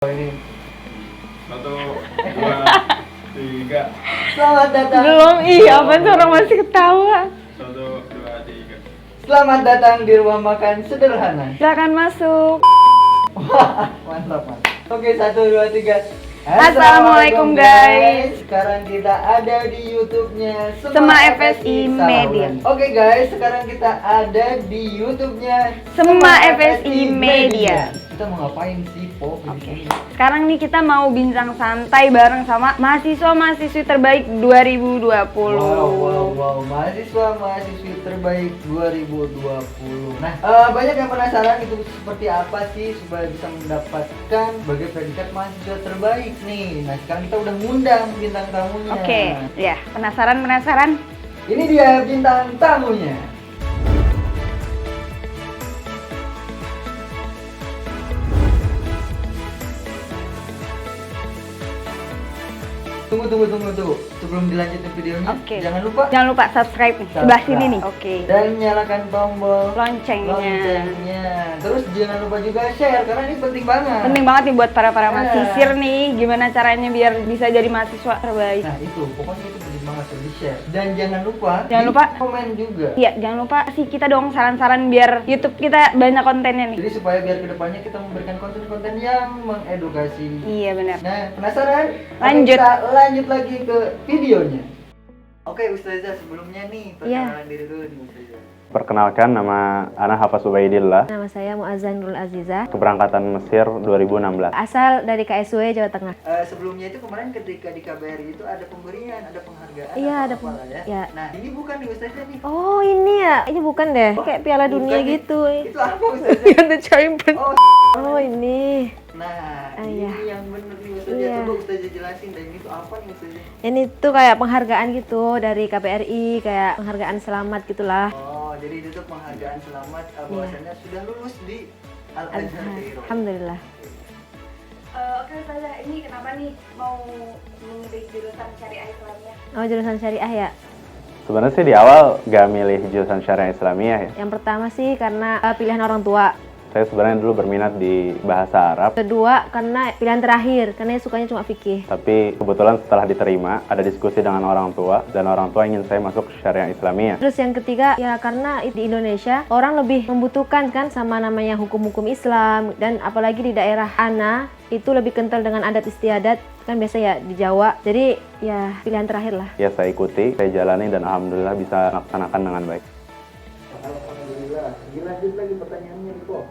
Ini satu, dua, tiga. Selamat datang. Belum, apa tuh orang masih ketawa. Satu, dua, tiga. Selamat datang di rumah makan sederhana. Silakan masuk. Wah, mantap. Oke, 1, 2, 3. Assalamualaikum, guys. Sekarang kita ada di YouTube-nya Sema FSI Media. Oke guys, sekarang kita ada di YouTube-nya Sema FSI Media. Kita mau ngapain sih, Po? Oke. Sekarang nih kita mau bincang santai bareng sama mahasiswa-mahasiswi terbaik 2020. Wow, mahasiswa-mahasiswi terbaik 2020. Nah, banyak yang penasaran itu seperti apa sih supaya bisa mendapatkan sebagai predikat mahasiswa terbaik nih. Nah, sekarang kita udah ngundang bintang tamunya. Oke, ya, penasaran? Ini dia bintang tamunya. Tunggu. Sebelum dilanjutin videonya, Oke. jangan lupa subscribe nih, sebelah sini nih. Oke. dan nyalakan tombol Loncengnya. Terus jangan lupa juga share karena ini penting banget. Penting banget nih buat para Ya. mahasiswa nih, gimana caranya biar bisa jadi mahasiswa terbaik. Nah itu, pokoknya itu penting banget untuk di-share. Dan jangan lupa komen juga. Iya, jangan lupa kasih kita dong saran-saran biar YouTube kita banyak kontennya nih. Jadi supaya biar kedepannya kita memberikan konten-konten yang mengedukasi. Iya benar. Nah, penasaran? Oke, Lanjut. kita lanjut lagi ke videonya. Oke, Ustazah, sebelumnya nih Iya. perkenalan diri dulu nih, Ustazah. Perkenalkan, nama Ana Hafaz Ubaidillah, Nama saya Muazzan Nurul Aziza, keberangkatan Mesir 2016. asal dari KSW Jawa Tengah. Sebelumnya itu kemarin ketika di KBRI itu ada pemberian, ada penghargaan. Iya, atau ada apalah ya. ya. Nah, ini bukan nih Ustazah nih. Oh ini ya, ini bukan deh, kayak Piala Bukan Dunia nih. gitu. Itu apa Ustazah? The champion. Oh, Oh ini, nah, Iya. ini yang bener nih Ustazah. Iya. Coba Ustazah jelasin dan itu apa nih Ustazah? ini tuh kayak penghargaan gitu dari KBRI, kayak penghargaan selamat gitulah. Oh, jadi itu tuh penghargaan selamat bahwasanya sudah lulus di Al-Azhar Cairo. Alhamdulillah. Oke, Ustazah, ini kenapa nih mau memilih jurusan Syariah Islamiyah? Oh jurusan syariah ya. Sebenarnya sih di awal gak milih jurusan Syariah Islamiyah ya. Yang pertama sih karena pilihan orang tua. Saya sebenarnya dulu berminat di bahasa Arab, Kedua karena pilihan terakhir, karena sukanya cuma fikih. tapi kebetulan setelah diterima ada diskusi dengan orang tua dan orang tua ingin saya masuk Syariah Islamiyah. Terus yang ketiga ya karena di Indonesia orang lebih membutuhkan kan sama namanya hukum-hukum Islam, dan apalagi di daerah Ana itu lebih kental dengan adat istiadat kan biasa ya di Jawa. Jadi ya pilihan terakhir lah. Ya saya ikuti, saya jalani dan alhamdulillah bisa melaksanakan dengan baik. Alhamdulillah. Lanjut lagi pertanyaannya nih kok.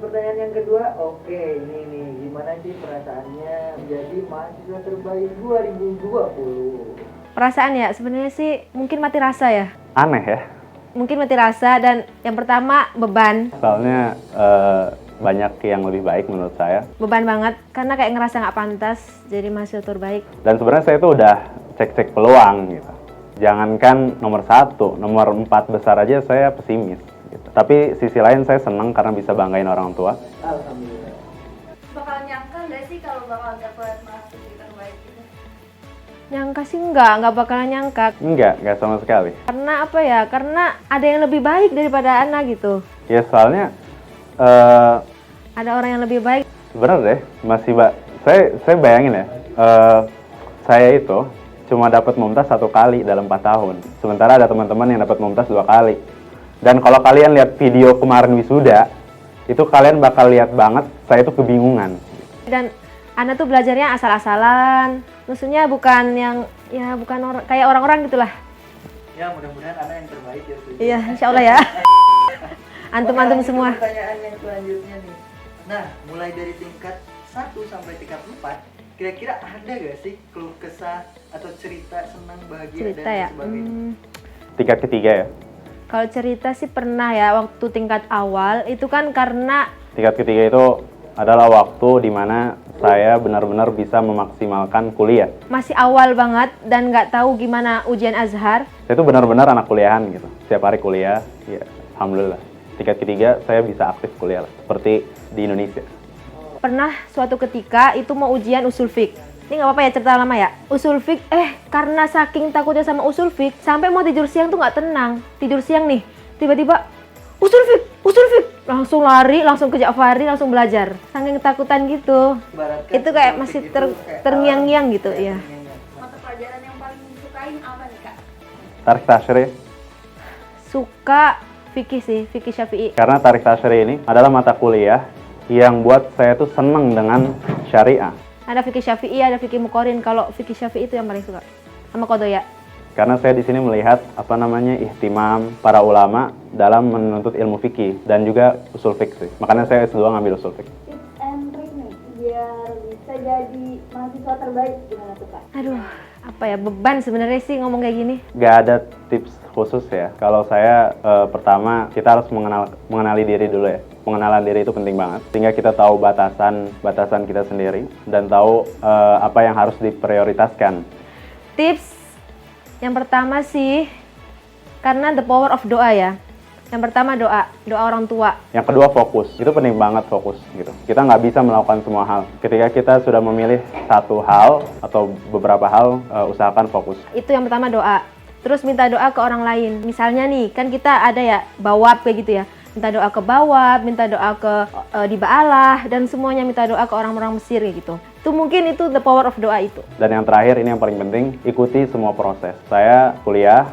Pertanyaan yang kedua, oke, ini nih gimana sih perasaannya menjadi mahasiswa terbaik 2020? Perasaan ya sebenarnya sih mungkin mati rasa ya. Aneh ya, Mungkin mati rasa, dan yang pertama beban. soalnya banyak yang lebih baik menurut saya. Beban banget karena kayak ngerasa nggak pantas jadi mahasiswa terbaik. Dan sebenarnya saya tuh udah cek-cek peluang gitu. Jangankan nomor 1, nomor 4 besar aja saya pesimis gitu. Tapi sisi lain saya senang karena bisa banggain orang tua. Alhamdulillah. Bakal nyangka nggak sih kalau bakal dapet mahasiswa terbaik gitu? Nyangka sih nggak bakalan nyangka. Enggak sama sekali. Karena apa ya? Karena ada yang lebih baik daripada Ana gitu. Ya soalnya Ada orang yang lebih baik. bener deh, saya bayangin ya, saya itu cuma dapat mumtaz 1 kali dalam 4 tahun. Sementara ada teman-teman yang dapat mumtaz 2 kali. Dan kalau kalian lihat video kemarin wisuda, itu kalian bakal lihat banget saya itu kebingungan. Dan Ana tuh belajarnya asal-asalan. Maksudnya bukan yang ya bukan kayak orang-orang gitulah. Ya, mudah-mudahan Ana yang terbaik ya. Ustazah. Iya, insya Allah ya. Antum-antum Oke, lanjut ke semua. Pertanyaan yang selanjutnya nih. Nah, mulai dari tingkat 1 sampai tingkat 4, kira-kira ada gak sih keluh kesah atau cerita senang bahagia Cerita dan ya. sebagainya? Tingkat ketiga ya. Kalau cerita sih pernah ya waktu tingkat awal itu kan karena Tingkat ketiga itu adalah waktu dimana saya benar-benar bisa memaksimalkan kuliah. masih awal banget dan nggak tahu gimana ujian Azhar. Saya itu benar-benar anak kuliahan gitu. Setiap hari kuliah, ya alhamdulillah. Tingkat ketiga saya bisa aktif kuliah lah, seperti di Indonesia. Pernah suatu ketika itu mau ujian usul fiqh. Ini nggak apa-apa ya cerita lama ya. Usul fiqh, karena saking takutnya sama usul fiqh sampai mau tidur siang tuh nggak tenang. Tidur siang nih, tiba-tiba usul fik, langsung lari, langsung ke Ja'fari, langsung belajar. Saking ketakutan gitu. Ibaratkan Itu kayak usul masih fikih itu kayak terngiang-ngiang gitu, kayak ya. terngiang-ngiang. Mata pelajaran yang paling disukain apa nih Kak? Tarik tasyri, Suka fikih sih, fikih Syafi'i. karena tarik tasyri ini adalah mata kuliah yang buat saya tuh seneng dengan syariah. Ada fikih Syafi'i, ada fikih Muqarrin. Kalau fikih Syafi'i itu yang paling suka. Sama Qadhoya. Karena saya di sini melihat ihtimam para ulama dalam menuntut ilmu fikih dan juga usul fikih. Makanya saya S2 ngambil usul fikih. Tips and trick nih biar bisa jadi mahasiswa terbaik gimana tuh Kak? Aduh, apa ya, beban sebenarnya sih ngomong kayak gini. Gak ada tips khusus ya. Kalau saya pertama kita harus mengenali diri dulu ya. Pengenalan diri itu penting banget sehingga kita tahu batasan kita sendiri dan tahu apa yang harus diprioritaskan. Tips yang pertama sih, karena the power of doa ya. Yang pertama doa orang tua. Yang kedua fokus, itu penting banget fokus gitu. Kita nggak bisa melakukan semua hal. Ketika kita sudah memilih satu hal atau beberapa hal, usahakan fokus. Itu yang pertama doa. Terus minta doa ke orang lain. Misalnya nih, kan kita ada ya bawab kayak gitu ya. Minta doa ke bawab, minta doa ke di Ba'alah, dan semuanya minta doa ke orang-orang Mesir kayak gitu. Itu mungkin itu the power of doa itu. Dan yang terakhir, ini yang paling penting, ikuti semua proses. Saya kuliah,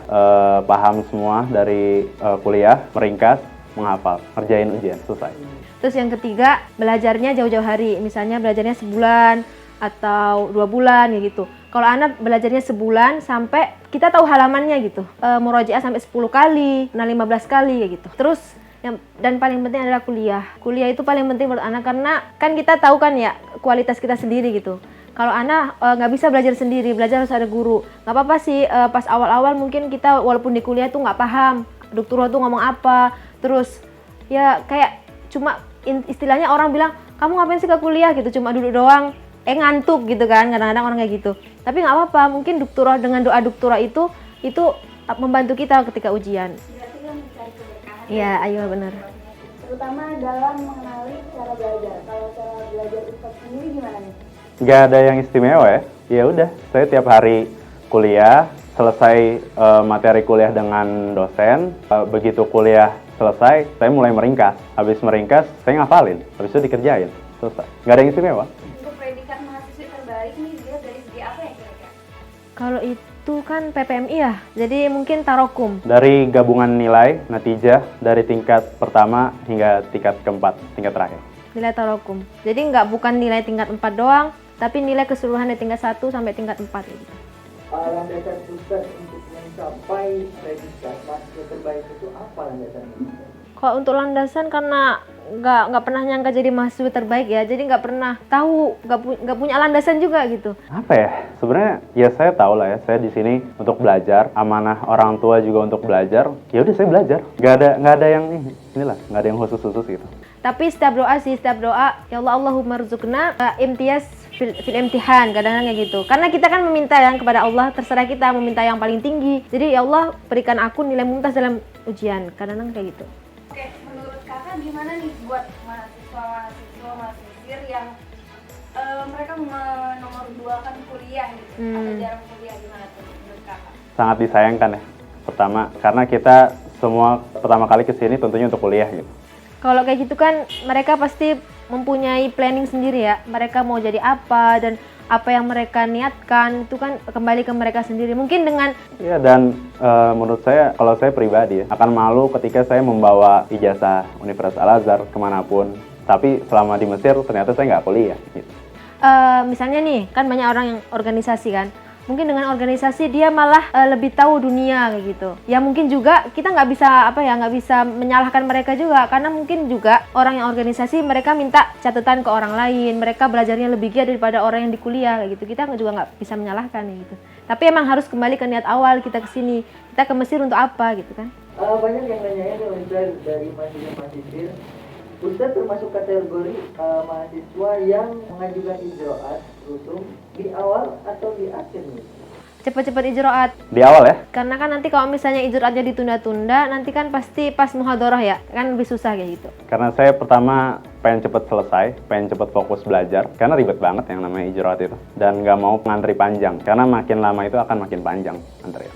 paham semua dari kuliah, meringkas, menghafal, ngerjain ujian, selesai. Terus yang ketiga, belajarnya jauh-jauh hari. Misalnya belajarnya sebulan atau 2 bulan ya gitu. Kalau anak belajarnya sebulan sampai kita tahu halamannya gitu. Murojaah sampai 10 kali, 15 kali ya gitu. Terus dan paling penting adalah kuliah. Kuliah itu paling penting buat anak karena kan kita tahu kan ya kualitas kita sendiri gitu. Kalau anak nggak bisa belajar sendiri, belajar harus ada guru. Nggak apa-apa sih pas awal-awal mungkin kita walaupun di kuliah tuh nggak paham dokter tuh ngomong apa. Terus ya kayak cuma istilahnya orang bilang kamu ngapain sih ke kuliah gitu, cuma duduk doang. Ngantuk gitu kan, kadang-kadang orang kayak gitu. Tapi nggak apa-apa, mungkin doktora dengan doa doktora itu membantu kita ketika ujian. Berarti kan mencari keberkahan. Iya, ayo benar. Terutama dalam mengenali cara belajar. Kalau cara belajar Ustaz sendiri gimana nih? Nggak ada yang istimewa ya. Ya udah, saya tiap hari kuliah, selesai materi kuliah dengan dosen. Begitu kuliah selesai, saya mulai meringkas. Habis meringkas, saya ngafalin. Habis itu dikerjain. Selesai. Nggak ada yang istimewa. Untuk predikat mahasiswa terbaik nih dia dari segi apa ya kira-kira? Kalau itu kan PPMI ya, jadi mungkin tarokum. Dari gabungan nilai, natijah, dari tingkat pertama hingga tingkat keempat, tingkat terakhir. Nilai tarokum. Jadi bukan nilai tingkat 4 doang, tapi nilai keseluruhan dari tingkat 1 sampai tingkat 4 gitu. Landasan Ustaz untuk mencapai predikat mahasiswa terbaik itu apa landasannya? Kalau untuk landasan karena nggak pernah nyangka jadi mahasiswa terbaik ya, jadi nggak pernah tahu, nggak punya landasan juga gitu. Apa ya? Sebenarnya ya saya tahu lah ya, saya di sini untuk belajar, amanah orang tua juga untuk belajar. Ya udah saya belajar. Nggak ada yang inilah, nggak ada yang khusus gitu. Tapi setiap doa, ya Allah Allahumma rzuqna imtiaz fil imtihan, kadang-kadang kayak gitu. Karena kita kan meminta yang kepada Allah, terserah kita meminta yang paling tinggi. Jadi ya Allah berikan aku nilai mumtaz dalam ujian, kadang-kadang kayak gitu. Oke, menurut kakak gimana nih buat mahasiswa Mesir yang mereka menomor 2-kan kuliah gitu, atau jarang kuliah, gimana tuh menurut kakak? Sangat disayangkan ya. Pertama, karena kita semua pertama kali kesini tentunya untuk kuliah gitu. Kalau kayak gitu kan mereka pasti mempunyai planning sendiri ya. Mereka mau jadi apa dan apa yang mereka niatkan itu kan kembali ke mereka sendiri. Mungkin dengan Ya dan menurut saya, kalau saya pribadi ya, akan malu ketika saya membawa ijazah Universitas Al-Azhar kemanapun. Tapi selama di Mesir ternyata saya nggak kuliah gitu. misalnya nih kan banyak orang yang organisasi kan. Mungkin dengan organisasi dia malah lebih tahu dunia kayak gitu. Ya mungkin juga kita nggak bisa menyalahkan mereka juga karena mungkin juga orang yang organisasi mereka minta catatan ke orang lain, mereka belajarnya lebih giat daripada orang yang di kuliah kayak gitu. Kita juga nggak bisa menyalahkan kayak gitu. Tapi emang harus kembali ke niat awal kita kesini. Kita ke Mesir untuk apa gitu kan? Banyak yang nanyain Ustaz dari mahasiswa. Ustaz termasuk kategori mahasiswa yang mengajukan ijroat rusum di awal atau di akhir nih? Cepat-cepat ijroat. Di awal ya? Karena kan nanti kalau misalnya ijroatnya ditunda-tunda, nanti kan pasti pas muhadharah ya, kan lebih susah kayak gitu. Karena saya pertama pengen cepet selesai, pengen cepet fokus belajar. Karena ribet banget yang namanya ijroat itu. Dan nggak mau ngantri panjang. Karena makin lama itu akan makin panjang antrian.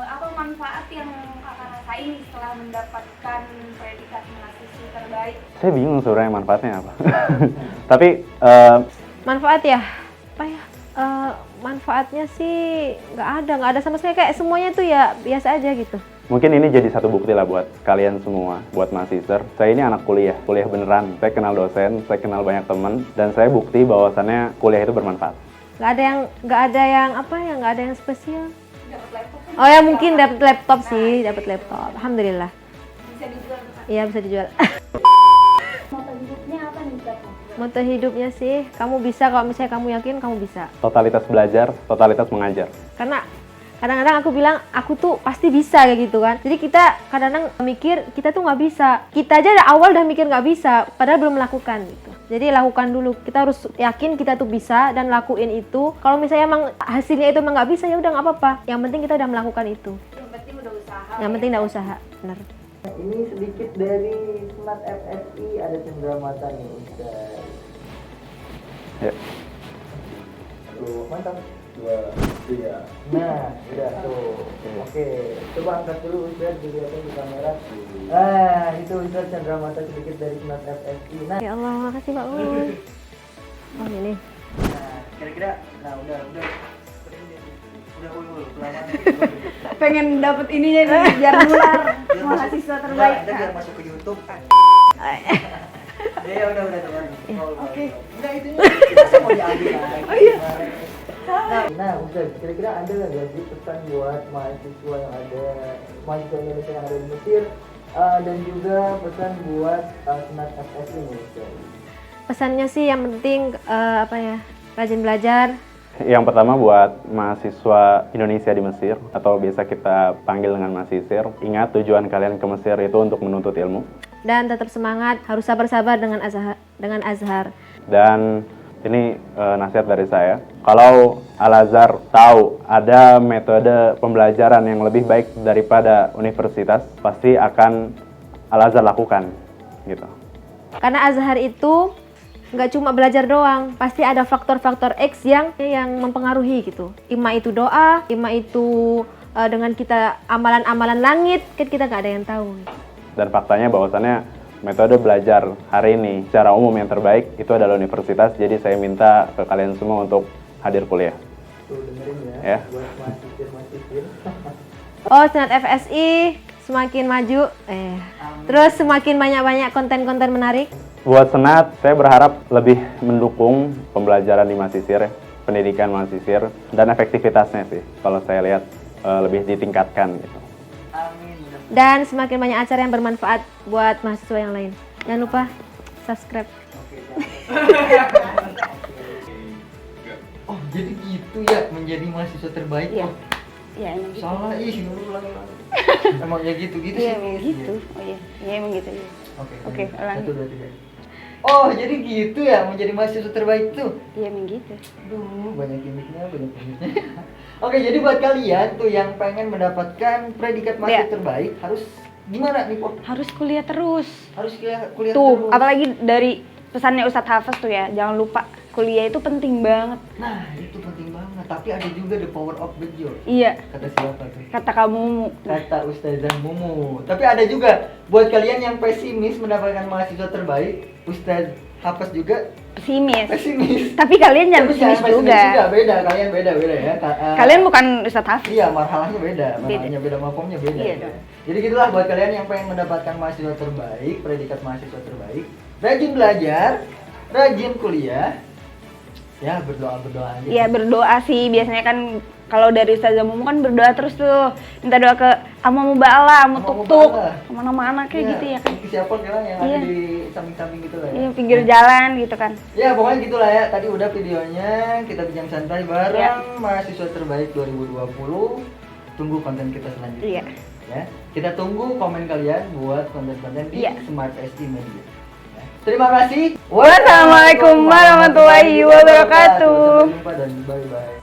Apa manfaat yang kakak rasain setelah mendapatkan predikat Saya bingung sebenarnya manfaatnya apa. Tapi Manfaat ya? Apa ya? Manfaatnya sih nggak ada sama sekali, kayak semuanya tuh ya biasa aja gitu. mungkin ini jadi satu bukti lah buat kalian semua, buat mahasiswa. Saya ini anak kuliah beneran. Saya kenal dosen, saya kenal banyak teman, dan saya bukti bahwasannya kuliah itu bermanfaat. Nggak ada yang spesial. Oh ya, mungkin dapat laptop sih, dapat laptop. Alhamdulillah. Bisa dijual kan? Iya, bisa dijual. Moto hidupnya apa nih Kak? Moto hidupnya sih, kamu bisa, kalau misalnya kamu yakin kamu bisa. Totalitas belajar, totalitas mengajar. Karena kadang-kadang aku bilang, aku tuh pasti bisa kayak gitu kan. Jadi kita kadang-kadang mikir, kita tuh nggak bisa. Kita aja dari awal udah mikir nggak bisa, padahal belum melakukan gitu. Jadi lakukan dulu, kita harus yakin kita tuh bisa dan lakuin itu. Kalau misalnya emang hasilnya itu emang nggak bisa, ya udah nggak apa-apa. Yang penting kita udah melakukan itu. Yang penting udah usaha. Yang penting udah usaha, benar. Ini sedikit dari Smart FSI, ada cenderamata nih Ustaz. Ya. Tuh, mantap. 2, 3. Nah, udah tuh. Oke, coba angkat dulu Ustaz, dilihatin di kamera. Ah, itu Ustaz cenderamata sedikit dari Smart FSI. Nah, Ya Allah, makasih Pak Ul. Oh ini. kira-kira, udah kelamaan. Pengen dapet ininya nih, biar nular. Mahasiswa terbaik. Anda biar masuk ke YouTube. Ya udah teman. Oke. Enggak itu masa mau diambil lagi. Oh iya. Nah, Ustaz, kira-kira Anda nggak sih pesan buat mahasiswa yang ada, mahasiswa Indonesia yang ada di Mesir, dan juga pesan buat Smart FSI ini, Ustaz? Pesannya sih yang penting rajin belajar. Yang pertama buat mahasiswa Indonesia di Mesir, atau biasa kita panggil dengan mahasisir, ingat tujuan kalian ke Mesir itu untuk menuntut ilmu. Dan tetap semangat, harus sabar-sabar dengan Azhar. Dan ini nasihat dari saya, kalau Al-Azhar tahu ada metode pembelajaran yang lebih baik daripada universitas, pasti akan Al-Azhar lakukan, gitu. Karena Azhar itu nggak cuma belajar doang, pasti ada faktor-faktor X yang mempengaruhi gitu. Ima itu doa, ima itu dengan kita amalan-amalan langit, kan kita nggak ada yang tahu. Dan faktanya bahwasannya metode belajar hari ini secara umum yang terbaik itu adalah universitas. Jadi saya minta ke kalian semua untuk hadir kuliah. Tuh dengerin Ya. buat mahasiswa. Oh, Senat FSI semakin maju, terus semakin banyak-banyak konten-konten menarik. Buat Senat, saya berharap lebih mendukung pembelajaran di mahasisir, pendidikan mahasisir, dan efektivitasnya sih. Kalau saya lihat lebih ditingkatkan gitu. Amin. Dan semakin banyak acara yang bermanfaat buat mahasiswa yang lain. Jangan lupa subscribe. Oh, jadi gitu ya menjadi mahasiswa terbaik. Iya. Oh, Iya emang gitu. salah ulangi. Emang ya gitu-gitu Iya sih. emang gitu. Oh iya, iya emang gitu. Iya. Oke, ulangi. 1, 2, 3. Oh, jadi gitu ya menjadi mahasiswa terbaik tuh. Iya emang gitu. Aduh, banyak gimmicknya. Oke, jadi buat kalian tuh yang pengen mendapatkan predikat mahasiswa Iya. terbaik harus gimana nih, Po? Harus kuliah terus. Harus kuliah Tuh, terus. apalagi dari pesannya Ustadz Hafiz tuh ya, jangan lupa kuliah itu penting banget. Nah, itu penting banget. Tapi ada juga the power of the job. Iya, Kata siapa tuh? kata kamu. Kata Ustazah Mumu. Tapi ada juga buat kalian yang pesimis mendapatkan mahasiswa terbaik, Ustaz Hafiz juga Pesimis. pesimis. Tapi kalian jangan Tapi pesimis juga. Beda, kalian beda ya. Kalian bukan Ustadz Hafiz. Iya, marhalahnya beda, makomnya beda. Iya dong. Jadi gitulah buat kalian yang pengen mendapatkan mahasiswa terbaik, predikat mahasiswa terbaik, rajin belajar, rajin kuliah. Ya, berdoa aja. Iya berdoa sih, biasanya kan kalau dari Ustazah Mumu kan berdoa terus tuh, minta doa ke Amma Muba'ala, Amma Amma Tuk-Tuk, Muba'ala. mana-mana kayak gitu ya kan. Itu siapa kira yang Iya. ada di samping-samping gitu lah ya. Iya, pinggir jalan gitu kan. Ya pokoknya gitulah ya, tadi udah videonya, kita bincang santai bareng Iya. mahasiswa terbaik 2020. Tunggu konten kita selanjutnya. Iya. Ya, kita tunggu komen kalian buat konten-konten di Iya. Smart SD Media. Ya. Terima kasih. Wassalamualaikum warahmatullahi wabarakatuh. Sampai jumpa dan bye-bye.